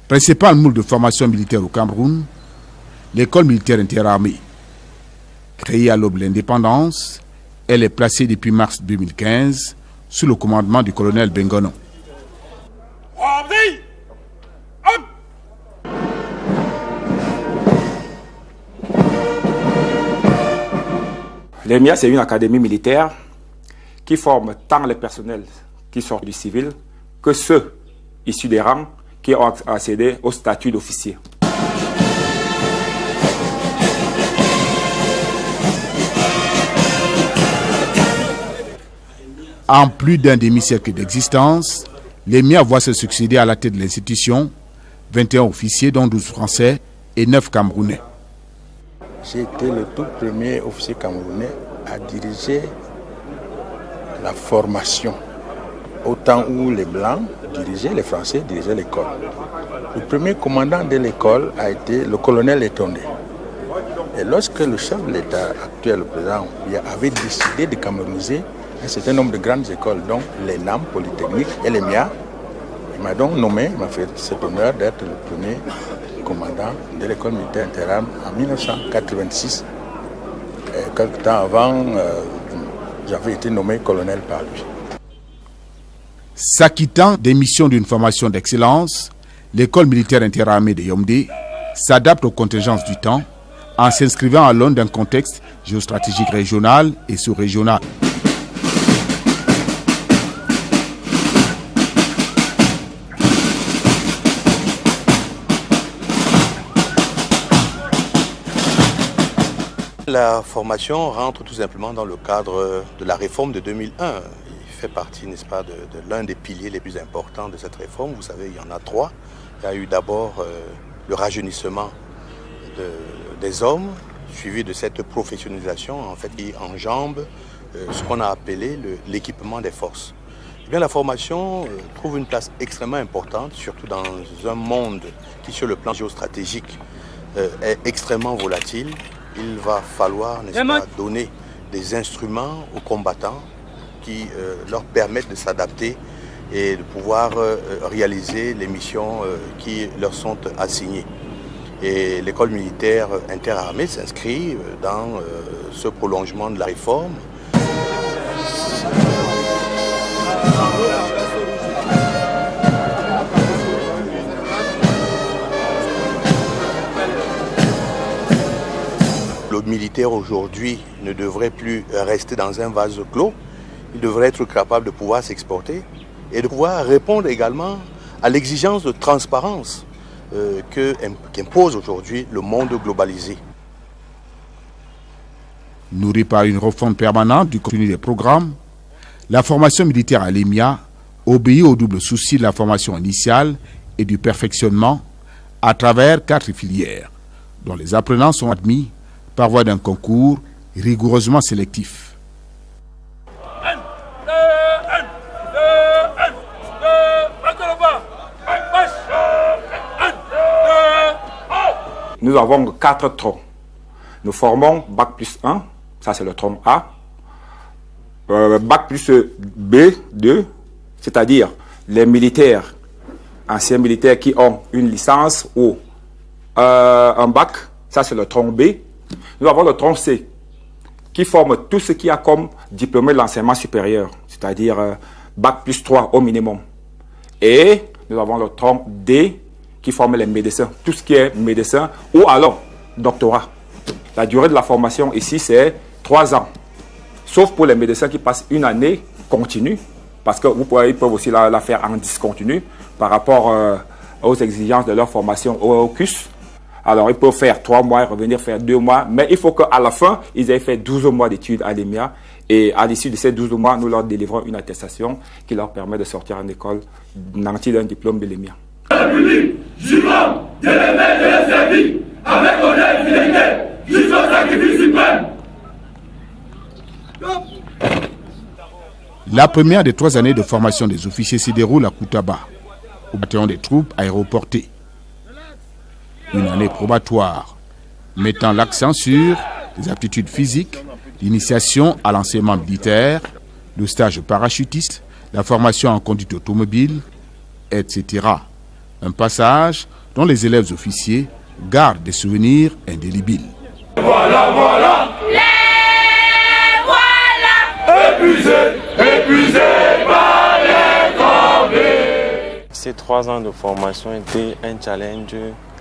Principal moule de formation militaire au Cameroun, l'école militaire interarmée. Créée à l'aube de l'indépendance, elle est placée depuis mars 2015 sous le commandement du colonel Bengono. L'EMIA, c'est une académie militaire qui forme tant les personnels qui sortent du civil que ceux issus des rangs qui ont accédé au statut d'officier. En plus d'un demi-siècle d'existence, l'EMIA voit se succéder à la tête de l'institution 21 officiers, dont 12 Français et 9 Camerounais. J'ai été le tout premier officier camerounais à diriger la formation, au temps où les Blancs dirigeaient, les Français dirigeaient l'école. Le premier commandant de l'école a été le colonel Etondé. Et lorsque le chef de l'État actuel, le président, avait décidé de camerouniser un certain nombre de grandes écoles, dont l'ENAM, Polytechnique et l'EMIA, il m'a donc nommé, il m'a fait cet honneur d'être le premier commandant de l'école militaire interarmes en 1986. Et quelque temps avant, j'avais été nommé colonel par lui. S'acquittant des missions d'une formation d'excellence, l'école militaire interarmée de Yaoundé s'adapte aux contingences du temps en s'inscrivant à l'aune d'un contexte géostratégique régional et sous-régional. La formation rentre tout simplement dans le cadre de la réforme de 2001. Il fait partie, n'est-ce pas, de l'un des piliers les plus importants de cette réforme. Vous savez, il y en a 3. Il y a eu d'abord le rajeunissement des hommes, suivi de cette professionnalisation, en fait, qui enjambe ce qu'on a appelé l'équipement des forces. Eh bien, la formation trouve une place extrêmement importante, surtout dans un monde qui, sur le plan géostratégique, est extrêmement volatile. Il va falloir, n'est-ce pas, donner des instruments aux combattants qui leur permettent de s'adapter et de pouvoir réaliser les missions qui leur sont assignées. Et l'école militaire interarmée s'inscrit dans ce prolongement de la réforme. Le militaire aujourd'hui ne devrait plus rester dans un vase clos. Il devrait être capable de pouvoir s'exporter et de pouvoir répondre également à l'exigence de transparence qu'impose aujourd'hui le monde globalisé. Nourrie par une refonte permanente du contenu des programmes, la formation militaire à l'EMIA obéit au double souci de la formation initiale et du perfectionnement à travers 4 filières, dont les apprenants sont admis par voie d'un concours rigoureusement sélectif. Nous avons 4 troncs. Nous formons Bac plus 1, ça c'est le tronc A. Bac plus B2, c'est-à-dire les militaires, anciens militaires qui ont une licence ou un bac, ça c'est le tronc B. Nous avons le tronc C, qui forme tout ce qui a comme diplômé de l'enseignement supérieur, c'est-à-dire Bac plus 3 au minimum. Et nous avons le tronc D, qui forme les médecins, tout ce qui est médecin ou alors doctorat. La durée de la formation ici, c'est 3 ans. Sauf pour les médecins qui passent une année continue, parce qu'ils peuvent aussi la faire en discontinu par rapport aux exigences de leur formation au CUS. Alors, ils peuvent faire 3 mois et revenir faire 2 mois, mais il faut qu'à la fin, ils aient fait 12 mois d'études à l'EMIA. Et à l'issue de ces 12 mois, nous leur délivrons une attestation qui leur permet de sortir en école nantie d'un diplôme de l'EMIA. La République, jurons de l'aimer et de le servir avec honneur et fidélité jusqu'au sacrifice suprême. La première des 3 années de formation des officiers se déroule à Koutaba, au bataillon des troupes aéroportées. Une année probatoire, mettant l'accent sur les aptitudes physiques, l'initiation à l'enseignement militaire, le stage parachutiste, la formation en conduite automobile, etc. Un passage dont les élèves officiers gardent des souvenirs indélébiles. Voilà, voilà, les voilà, épuisés par les corvées. Ces 3 ans de formation étaient un challenge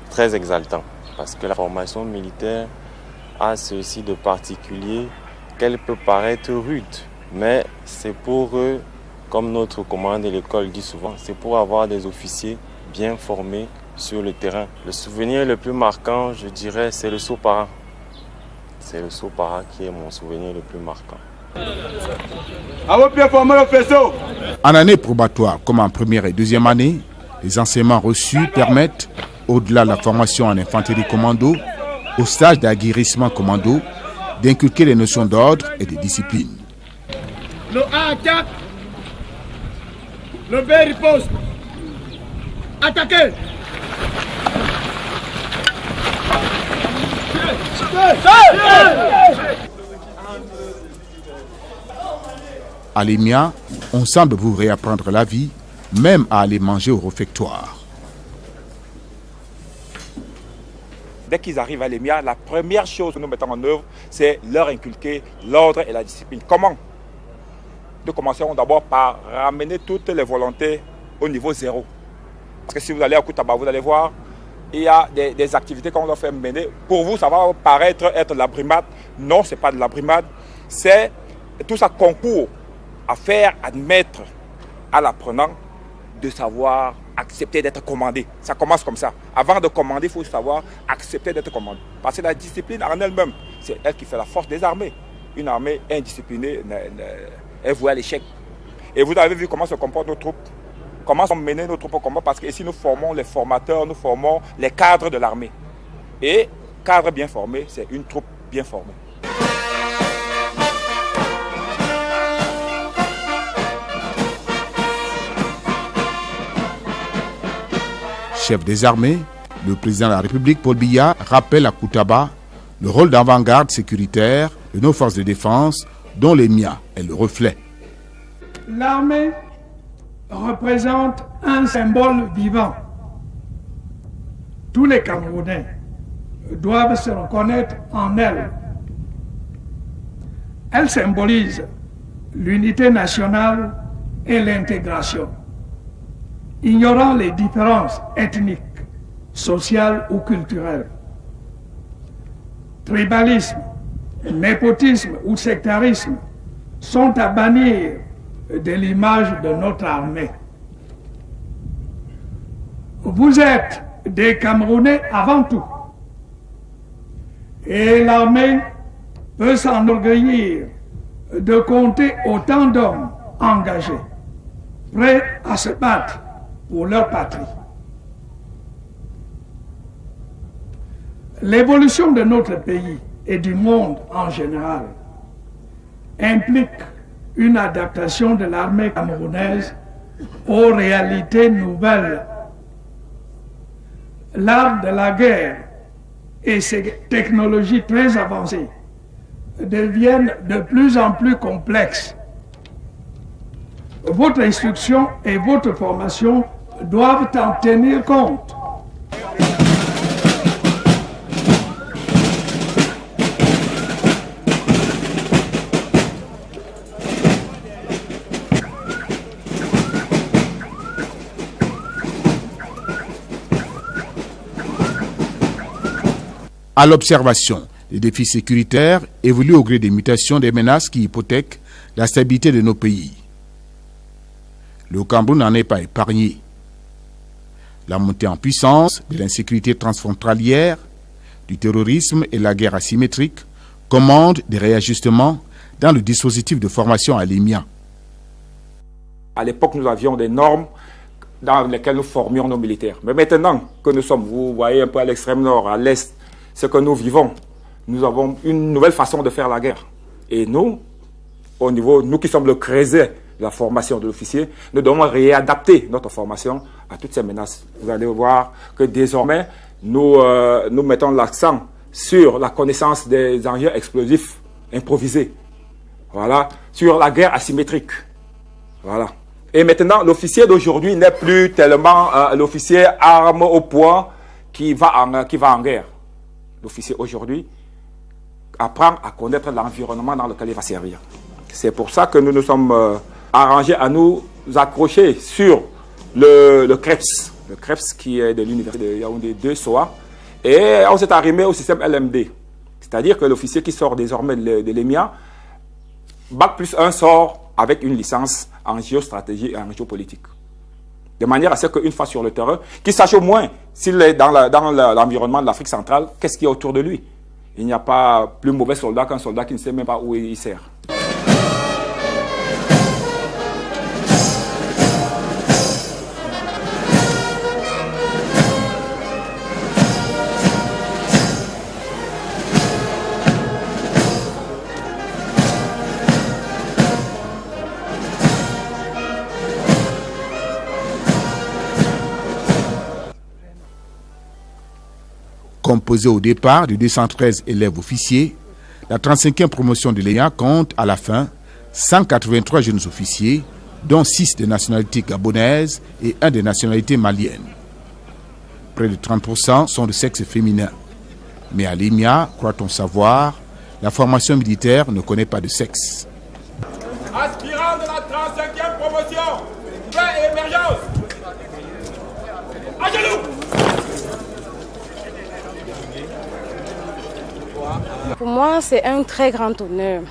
très exaltant parce que la formation militaire a ceci de particulier qu'elle peut paraître rude, mais c'est pour eux, comme notre commandant de l'école dit souvent, c'est pour avoir des officiers bien formés sur le terrain. Le souvenir le plus marquant, je dirais, c'est le saut para. C'est le saut para qui est mon souvenir le plus marquant. En année probatoire, comme en première et deuxième année, les enseignements reçus permettent, au-delà de la formation en infanterie commando, au stage d'aguerrissement commando, d'inculquer les notions d'ordre et de discipline. Le A attaque, le B riposte. Attaquez! À l'EMIA, on semble vous réapprendre la vie, même à aller manger au réfectoire. Dès qu'ils arrivent à l'EMIA, la première chose que nous mettons en œuvre, c'est leur inculquer l'ordre et la discipline. Comment? Nous commencerons d'abord par ramener toutes les volontés au niveau 0. Parce que si vous allez à Koutaba, vous allez voir, il y a des activités qu'on doit faire mener. Pour vous, ça va paraître être de la brimade. Non, ce n'est pas de la brimade. C'est tout ça concourt à faire admettre à l'apprenant de savoir accepter d'être commandé. Ça commence comme ça. Avant de commander, il faut savoir accepter d'être commandé. Parce que la discipline en elle-même, c'est elle qui fait la force des armées. Une armée indisciplinée est vouée à l'échec. Et vous avez vu comment se comportent nos troupes. Comment sont menées nos troupes au combat. Parce que ici, nous formons les formateurs, nous formons les cadres de l'armée. Et cadre bien formé, c'est une troupe bien formée. Chef des armées, le président de la République, Paul Biya, rappelle à Koutaba le rôle d'avant-garde sécuritaire de nos forces de défense, dont l'EMIA est le reflet. L'armée représente un symbole vivant. Tous les Camerounais doivent se reconnaître en elle. Elle symbolise l'unité nationale et l'intégration. Ignorant les différences ethniques, sociales ou culturelles. Tribalisme, népotisme ou sectarisme sont à bannir de l'image de notre armée. Vous êtes des Camerounais avant tout. Et l'armée peut s'enorgueillir de compter autant d'hommes engagés, prêts à se battre pour leur patrie. L'évolution de notre pays et du monde en général implique une adaptation de l'armée camerounaise aux réalités nouvelles. L'art de la guerre et ses technologies très avancées deviennent de plus en plus complexes. Votre instruction et votre formation doivent en tenir compte. À l'observation, les défis sécuritaires évoluent au gré des mutations des menaces qui hypothèquent la stabilité de nos pays. Le Cameroun n'en est pas épargné. La montée en puissance de l'insécurité transfrontalière, du terrorisme et la guerre asymétrique commandent des réajustements dans le dispositif de formation à l'EMIA. À l'époque, nous avions des normes dans lesquelles nous formions nos militaires. Mais maintenant que nous sommes, vous voyez un peu à l'extrême nord, à l'est, ce que nous vivons, nous avons une nouvelle façon de faire la guerre. Et nous, au niveau, nous qui sommes le creuset de la formation de l'officier, nous devons réadapter notre formation à toutes ces menaces. Vous allez voir que désormais, nous mettons l'accent sur la connaissance des engins explosifs improvisés. Voilà, sur la guerre asymétrique. Voilà. Et maintenant, l'officier d'aujourd'hui n'est plus tellement l'officier arme au poing qui va en guerre. L'officier aujourd'hui apprend à connaître l'environnement dans lequel il va servir. C'est pour ça que nous nous sommes arrangés à nous accrocher sur le CREPS. Le CREPS qui est de l'université de Yaoundé 2 SOA. Et on s'est arrimé au système LMD. C'est-à-dire que l'officier qui sort désormais de l'EMIA, Bac+1 sort avec une licence en géostratégie et en géopolitique. De manière à ce qu'une fois sur le terrain, qu'il sache au moins s'il est dans l'environnement de l'Afrique centrale, qu'est-ce qu'il y a autour de lui. Il n'y a pas plus mauvais soldat qu'un soldat qui ne sait même pas où il sert. Composée au départ de 213 élèves officiers, la 35e promotion de l'EMIA compte à la fin 183 jeunes officiers, dont 6 de nationalité gabonaise et 1 de nationalité malienne. Près de 30% sont de sexe féminin. Mais à l'EMIA, croit-on savoir, la formation militaire ne connaît pas de sexe. Aspirant de la 35e promotion, paix et émergence. À genoux. Pour moi, c'est un très grand honneur.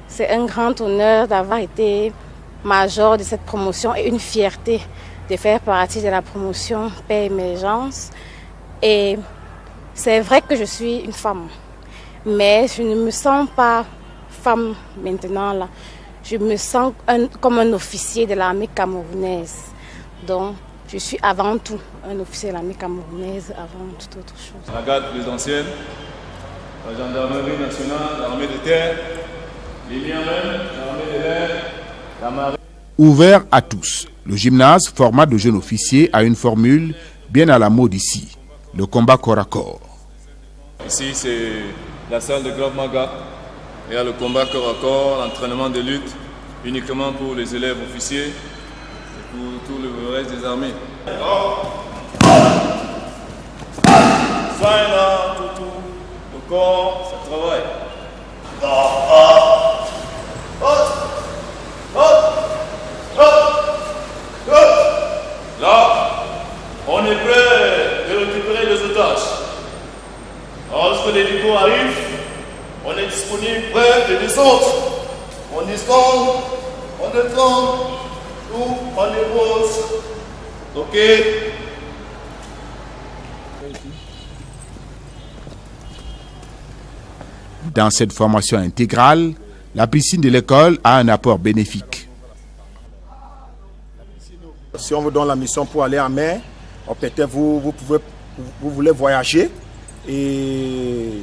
C'est un grand honneur d'avoir été major de cette promotion et une fierté de faire partie de la promotion Paix et Émergence. Et c'est vrai que je suis une femme, mais je ne me sens pas femme maintenant là. Je me sens comme un officier de l'armée camerounaise. Donc, je suis avant tout un officier de l'armée camerounaise, avant toute autre chose. La garde présidentielle, la gendarmerie nationale, l'armée de terre, les liens même, l'armée de l'air, la marine. Ouvert à tous, le gymnase, format de jeunes officiers, a une formule bien à la mode ici, le combat corps à corps. Ici, c'est la salle de Krav Maga. Il y a le combat corps à corps, l'entraînement de lutte, uniquement pour les élèves officiers et pour tout le reste des armées. Soigne là, tout. Le corps, ça travaille. Là, on est prêt de récupérer les otages. Lorsque l'hélico arrive, on est disponible, prêt de descendre. On descend, on détend, ou on dépose. Ok. Dans cette formation intégrale, la piscine de l'école a un apport bénéfique. Si on vous donne la mission pour aller en mer, peut-être vous voulez voyager et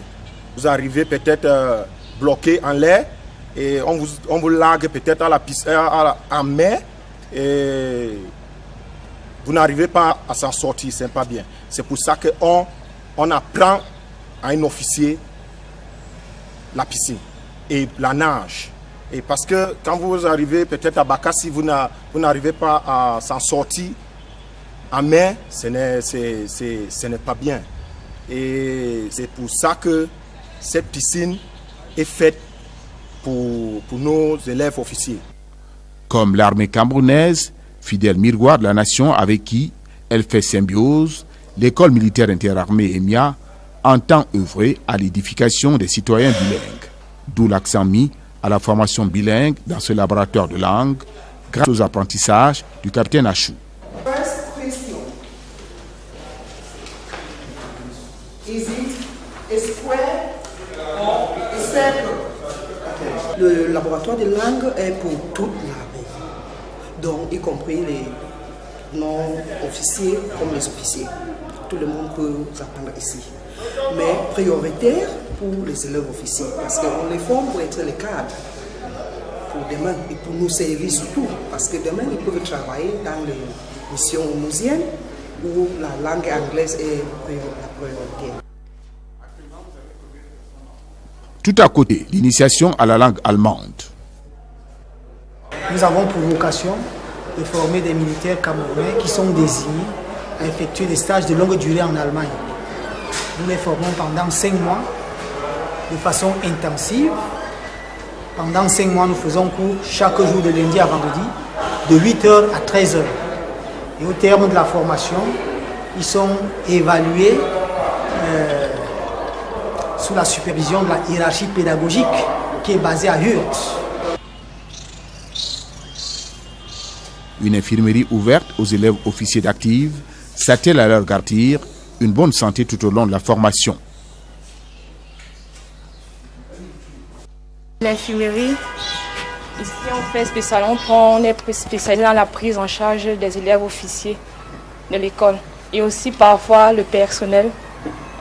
vous arrivez peut-être bloqué en l'air et on vous largue peut-être à la piscine, en mer et vous n'arrivez pas à s'en sortir, c'est pas bien. C'est pour ça qu'on apprend à un officier la piscine et la nage. Et parce que quand vous arrivez peut-être à Bakassi, vous n'arrivez pas à s'en sortir en mer, ce n'est pas bien. Et c'est pour ça que cette piscine est faite pour nos élèves officiers. Comme l'armée camerounaise, fidèle miroir de la nation avec qui elle fait symbiose, l'école militaire interarmée EMIA entend œuvrer à l'édification des citoyens bilingues, d'où l'accent mis à la formation bilingue dans ce laboratoire de langue grâce aux apprentissages du capitaine Achou. Le laboratoire de langue est pour toute l'armée, donc y compris les non-officiers comme les officiers. Tout le monde peut apprendre ici. Mais prioritaire pour les élèves officiers, parce qu'on les forme pour être les cadres pour demain et pour nous servir surtout, parce que demain ils peuvent travailler dans les missions onusiennes où la langue anglaise est la priorité. Tout à côté, l'initiation à la langue allemande. Nous avons pour vocation de former des militaires camerounais qui sont désignés à effectuer des stages de longue durée en Allemagne. Nous les formons pendant 5 mois de façon intensive. Pendant 5 mois, nous faisons cours chaque jour de lundi à vendredi, de 8h à 13h. Et au terme de la formation, ils sont évalués sous la supervision de la hiérarchie pédagogique qui est basée à Hurt. Une infirmerie ouverte aux élèves officiers d'active s'attelle à leur garantir une bonne santé tout au long de la formation. L'infirmerie, ici on est spécialisé dans la prise en charge des élèves officiers de l'école et aussi parfois le personnel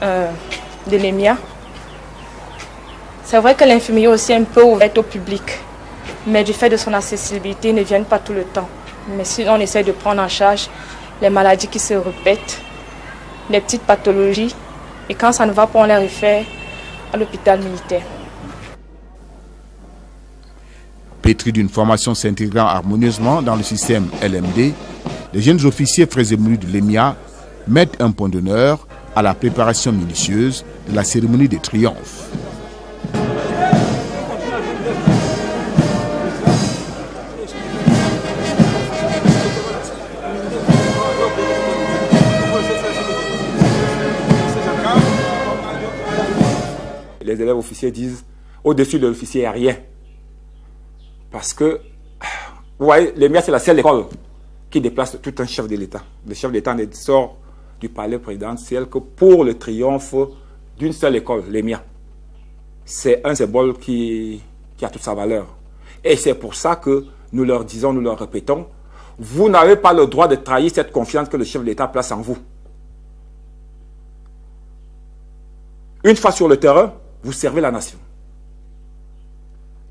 de l'EMIA. C'est vrai que l'infirmerie est aussi un peu ouverte au public, mais du fait de son accessibilité, ils ne viennent pas tout le temps. Mais si on essaie de prendre en charge les maladies qui se répètent, les petites pathologies, et quand ça ne va pas, on les réfère à l'hôpital militaire. Pétris d'une formation s'intégrant harmonieusement dans le système LMD, les jeunes officiers frais et menus de l'EMIA mettent un point d'honneur à la préparation minutieuse de la cérémonie de triomphe. Les élèves officiers disent au-dessus de l'officier, il n'y a rien. Parce que, vous voyez, l'EMIA, c'est la seule école qui déplace tout un chef de l'État. Le chef de l'État ne sort du palais présidentiel que pour le triomphe d'une seule école, l'EMIA. C'est un symbole qui a toute sa valeur. Et c'est pour ça que nous leur disons, nous leur répétons, vous n'avez pas le droit de trahir cette confiance que le chef de l'État place en vous. Une fois sur le terrain, vous servez la nation.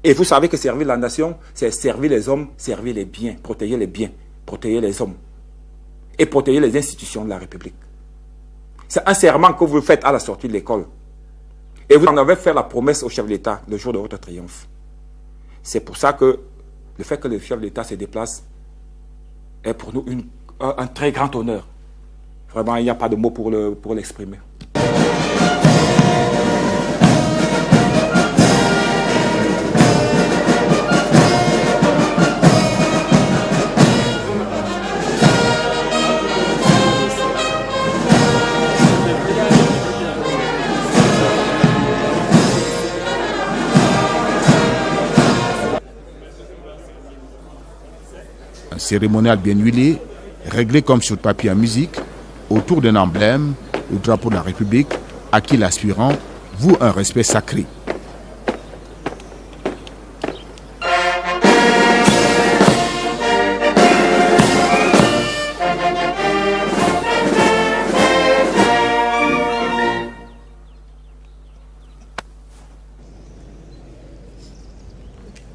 Et vous savez que servir la nation, c'est servir les hommes, servir les biens, protéger les hommes et protéger les institutions de la République. C'est un serment que vous faites à la sortie de l'école. Et vous en avez fait la promesse au chef de l'État le jour de votre triomphe. C'est pour ça que le fait que le chef de l'État se déplace est pour nous un très grand honneur. Vraiment, il n'y a pas de mots pour l'exprimer. Un cérémonial bien huilé, réglé comme sur papier en musique, autour d'un emblème, le drapeau de la République, à qui l'aspirant voue un respect sacré.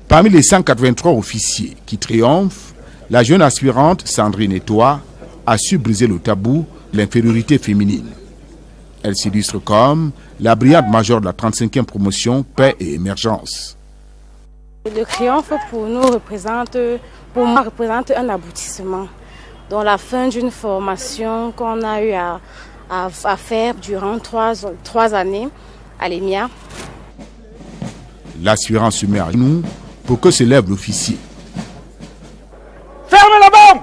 Parmi les 183 officiers qui triomphent, la jeune aspirante Sandrine Etoa a su briser le tabou de l'infériorité féminine. Elle s'illustre comme la brillante major de la 35e promotion Paix et Émergence. Le triomphe pour moi représente un aboutissement. Dans la fin d'une formation qu'on a eu à faire durant 3 années à l'EMIA. L'aspirant se met à genoux pour que s'élève l'officier. Fermez la bombe!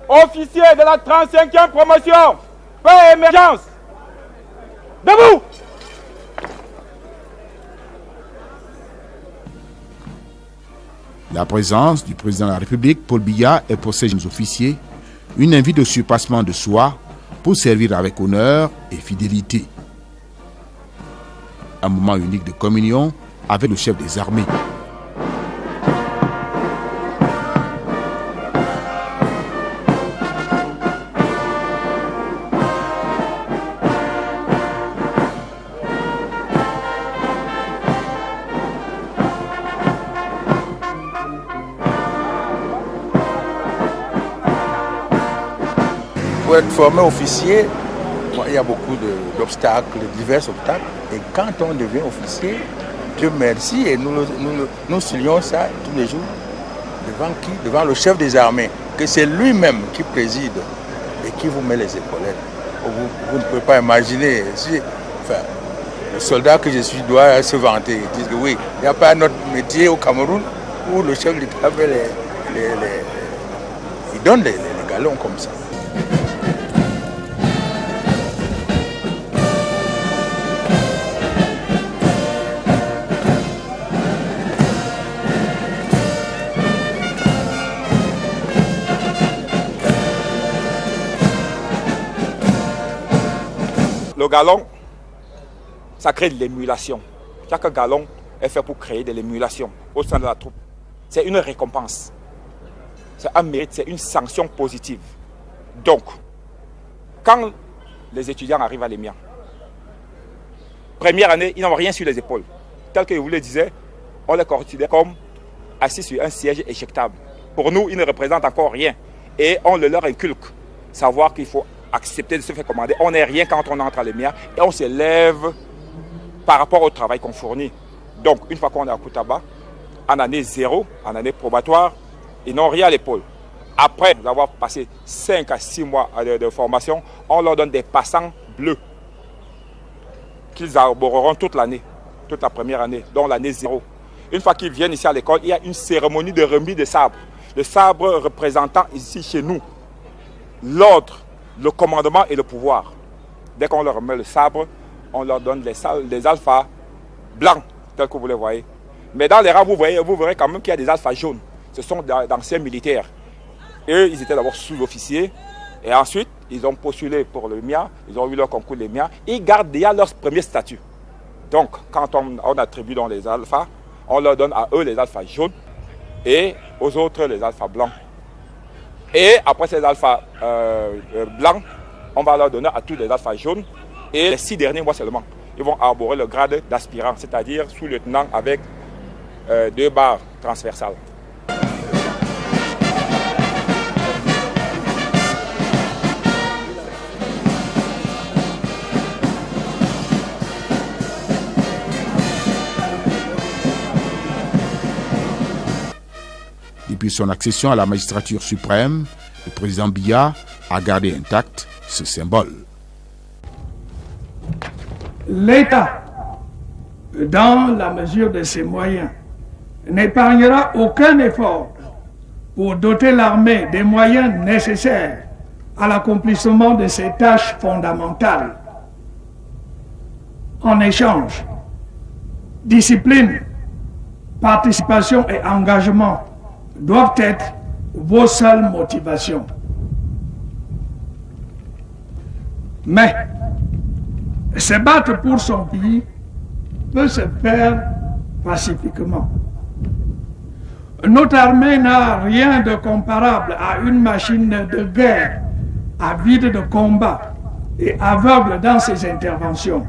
Officier de la 35e promotion, Paix et Émergence, debout! La présence du président de la République, Paul Biya, est pour ces jeunes officiers une invite au surpassement de soi pour servir avec honneur et fidélité. Un moment unique de communion avec le chef des armées. Pour être formé officier, il y a beaucoup d'obstacles, divers obstacles. Et quand on devient officier, Dieu merci, et nous soulignons ça tous les jours. Devant qui? Devant le chef des armées, que c'est lui-même qui préside et qui vous met les épaulettes. Vous ne pouvez pas imaginer. Le soldat que je suis doit se vanter. Ils disent que oui, il n'y a pas un autre métier au Cameroun où le chef d'État il donne les galons comme ça. Le galon, ça crée de l'émulation. Chaque galon est fait pour créer de l'émulation au sein de la troupe. C'est une récompense. C'est un mérite, c'est une sanction positive. Donc, quand les étudiants arrivent à l'EMIA, première année, ils n'ont rien sur les épaules. Tel que je vous le disais, on les considère comme assis sur un siège éjectable. Pour nous, ils ne représentent encore rien. Et on le leur inculque. Savoir qu'il faut accepter de se faire commander. On n'est rien quand on entre à l'EMIA et on s'élève par rapport au travail qu'on fournit. Donc, une fois qu'on est à Koutaba, en année 0, en année probatoire, ils n'ont rien à l'épaule. Après avoir passé 5 à 6 mois de formation, on leur donne des passants bleus qu'ils arboreront toute l'année, toute la première année, donc l'année 0. Une fois qu'ils viennent ici à l'école, il y a une cérémonie de remise de sabre. Le sabre représentant ici chez nous l'ordre, le commandement et le pouvoir. Dès qu'on leur remet le sabre, on leur donne les alphas blancs, tels que vous les voyez. Mais dans les rangs, vous verrez quand même qu'il y a des alphas jaunes. Ce sont d'anciens militaires. Eux, ils étaient d'abord sous-officiers. Et ensuite, ils ont postulé pour le MIA. Ils ont eu leur concours de MIA. Ils gardent déjà leur premier statut. Donc, quand on attribue dans les alphas, on leur donne à eux les alphas jaunes et aux autres les alphas blancs. Et après ces alphas blancs, on va leur donner à tous les alphas jaunes. Et les 6 derniers mois seulement, ils vont arborer le grade d'aspirant, c'est-à-dire sous-lieutenant avec 2 barres transversales. Depuis son accession à la magistrature suprême, le président Biya a gardé intact ce symbole. L'État, dans la mesure de ses moyens, n'épargnera aucun effort pour doter l'armée des moyens nécessaires à l'accomplissement de ses tâches fondamentales. En échange, discipline, participation et engagement doivent être vos seules motivations. Mais se battre pour son pays peut se faire pacifiquement. Notre armée n'a rien de comparable à une machine de guerre avide de combat et aveugle dans ses interventions.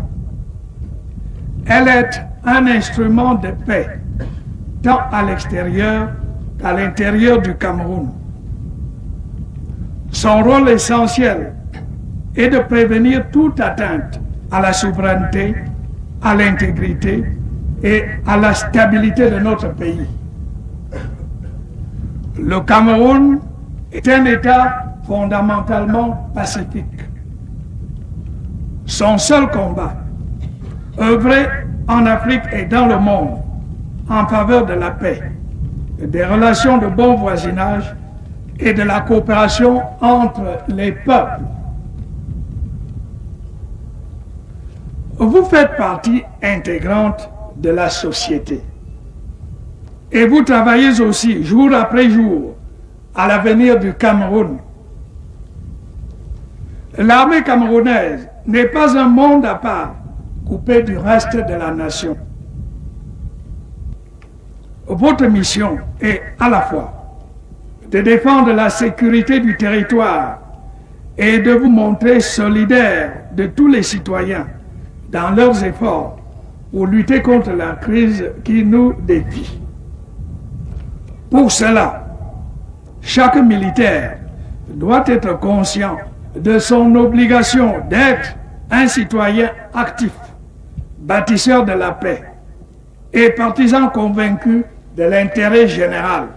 Elle est un instrument de paix, tant à l'extérieur qu'à l'intérieur du Cameroun. Son rôle essentiel est de prévenir toute atteinte à la souveraineté, à l'intégrité et à la stabilité de notre pays. Le Cameroun est un État fondamentalement pacifique. Son seul combat, œuvrer en Afrique et dans le monde en faveur de la paix, des relations de bon voisinage et de la coopération entre les peuples. Vous faites partie intégrante de la société. Et vous travaillez aussi, jour après jour, à l'avenir du Cameroun. L'armée camerounaise n'est pas un monde à part, coupé du reste de la nation. Votre mission est à la fois de défendre la sécurité du territoire et de vous montrer solidaire de tous les citoyens dans leurs efforts pour lutter contre la crise qui nous défie. Pour cela, chaque militaire doit être conscient de son obligation d'être un citoyen actif, bâtisseur de la paix et partisan convaincu de l'intérêt général.